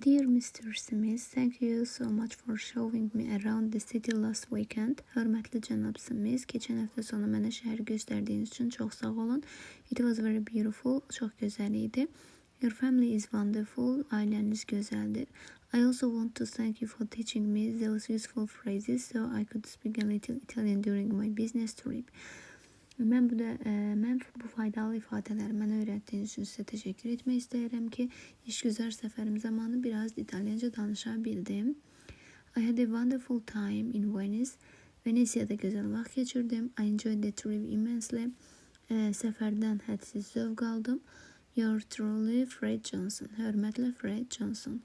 Dear Mr. Smith, thank you so much for showing me around the city last weekend. Hörmətli cənab Smith, keçən həftə sonu mənə şəhəri göstərdiyiniz üçün çox sağ olun. It was very beautiful, çox gözəl idi. Your family is wonderful, ailəniz gözəldir. I also want to thank you for teaching me those useful phrases so I could speak a little Italian during my business trip. Mən bu faydalı ifadələri mənə öyrətdiyiniz üçün sizə təşəkkür etmək istəyirəm ki, işgüzar səfərim zamanı biraz İtalyanca danışa bildim. I had a wonderful time in Venice. Venesiyada gözəl vaxt keçirdim. I enjoyed the trip immensely. Səfərdən hədsiz zövq aldım. You're truly Fred Johnson. Hörmətlə Fred Johnson.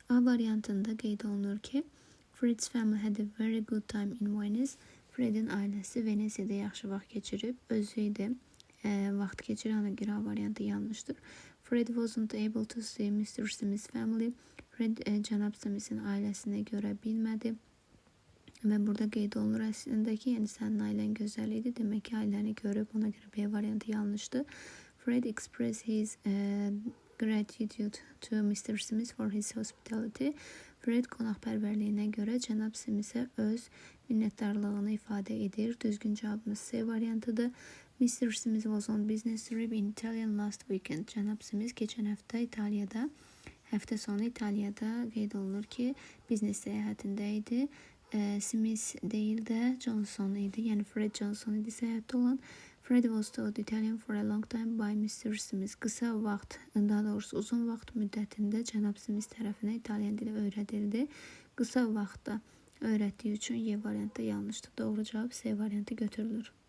A variantında qeyd olunur ki, Fred's family had a very good time in Venice. Fred'in ailəsi Venesiyada yaxşı vaxt keçirib, özü idi vaxt keçirən, ona görə variantı yanlışdır. Fred wasn't able to see Mr. Smith's family. Fred cənab Smith'in ailəsini görə bilmədi. Və burada qeyd olunur əslində ki, yəni sənin ailən gözəl idi, demək ki, ailəni görüb, ona görə B variantı yanlışdır. Fred expressed his gratitude to Mr. Smith for his hospitality. Fred qonaqpərvərliyinə görə cənab Smith'e öz minnətdarlığını ifadə edir. Düzgün cavabımız C variantıdır. Mr. Smith was on business trip in Italian last weekend. Cənab Smith keçən həftə sonu İtaliyada qeyd olunur ki, biznes səyahətində idi. Smith deyil də Johnson idi. Yəni Fred Johnson idi səyahətdə olan. Fred was taught Italian for a long time by Mr. Smith. Qısa vaxt, daha doğrusu uzun vaxt müddətində cənab Smith tərəfindən İtalyan dili öyrədildi. Qısa vaxtda öyrətdiyi üçün Y variantı yanlışdır. Doğru cavab C variantı götürülür.